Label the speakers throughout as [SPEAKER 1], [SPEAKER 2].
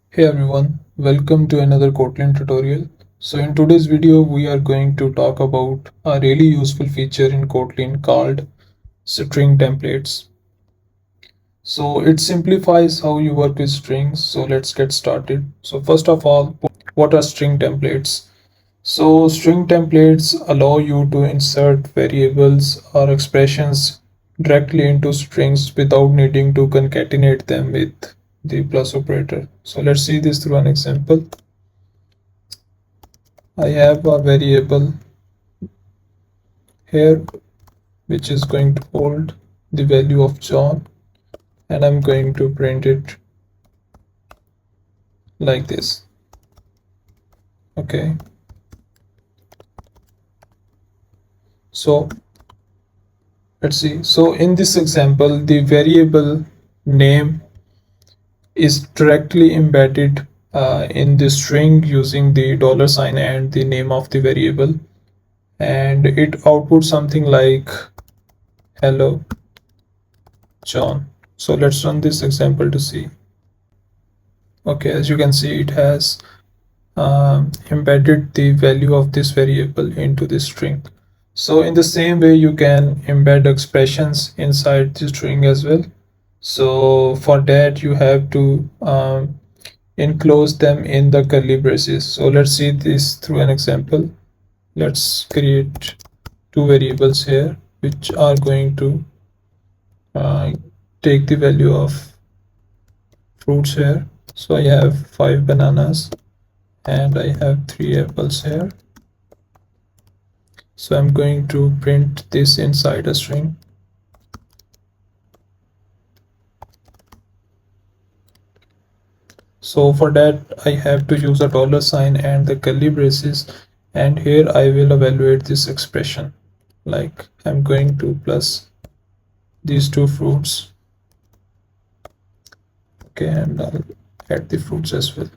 [SPEAKER 1] Hey everyone, welcome to another Kotlin tutorial. So in today's video, we are going to talk about a really useful feature in Kotlin called string templates. So it simplifies how you work with strings. So let's get started. So first of all, what are string templates? So string templates allow you to insert variables or expressions directly into strings without needing to concatenate them with the plus operator. So let's see this through an example. I have a variable here which is going to hold the value of John, and I'm going to print it like this. Okay, so let's see. So in this example, the variable name is directly embedded in the string using the dollar sign and the name of the variable, and it outputs something like hello John. So let's run this example to see. Okay, as you can see, it has embedded the value of this variable into the string. So in the same way, you can embed expressions inside the string as well. So for that, you have to enclose them in the curly braces. So let's see this through an example. Let's create two variables here which are going to uh, take the value of fruits here. So I have 5 bananas and I have 3 apples here. So I'm going to print this inside a string. So for that, I have to use a dollar sign and the curly braces, and here I will evaluate this expression. Like I'm going to plus these two fruits. Okay, and I'll add the fruits as well.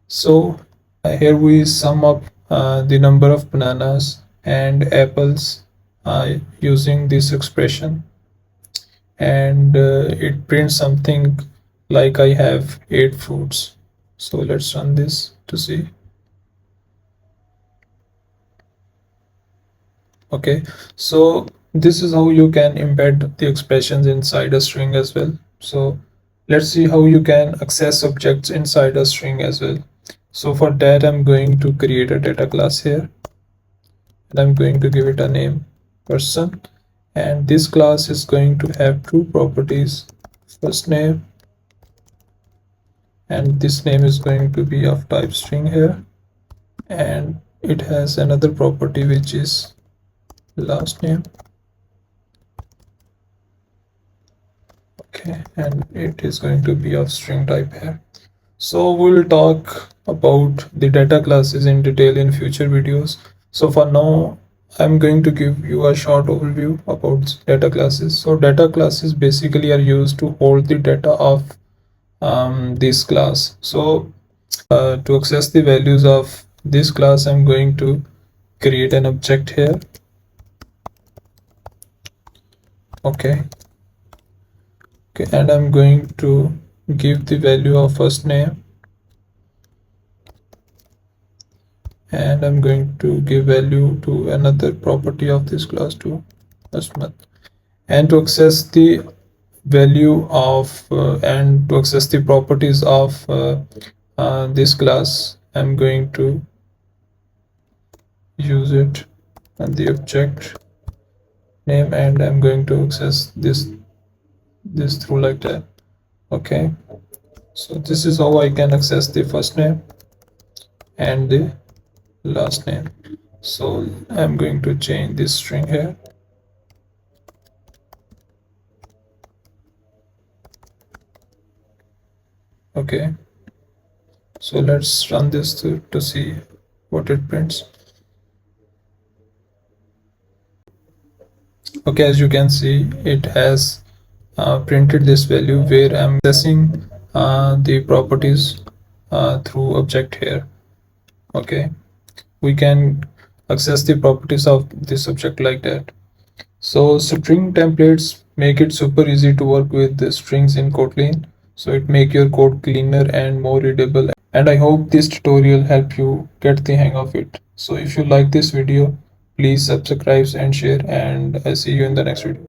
[SPEAKER 1] So here we sum up the number of bananas and apples using this expression, and it prints something like I have 8 fruits. So let's run this to see. Okay, so this is how you can embed the expressions inside a string as well. So let's see how you can access objects inside a string as well. So for that, I'm going to create a data class here, and I'm going to give it a name person, and this class is going to have two properties, first name, and this name is going to be of type string here, and it has another property which is last name. Okay, and it is going to be of string type here. So we'll talk about the data classes in detail in future videos. So for now, I'm going to give you a short overview about data classes. So data classes basically are used to hold the data of this class. So to access the values of this class, I'm going to create an object here. Okay, and I'm going to give the value of first name, and I'm going to give value to another property of this class too, Asmat. And to access the value of and to access the properties of this class, I'm going to use it and the object name, and I'm going to access this through like that. Okay, so this is how I can access the first name and the last name. So I'm going to change this string here. Okay, so let's run this to see what it prints. Okay, as you can see, it has printed this value where I'm accessing the properties through object here. Okay, we can access the properties of this object like that. So string templates make it super easy to work with the strings in Kotlin. So it make your code cleaner and more readable and I hope this tutorial helped you get the hang of it. So if you like this video, please subscribe and share, and I'll see you in the next video.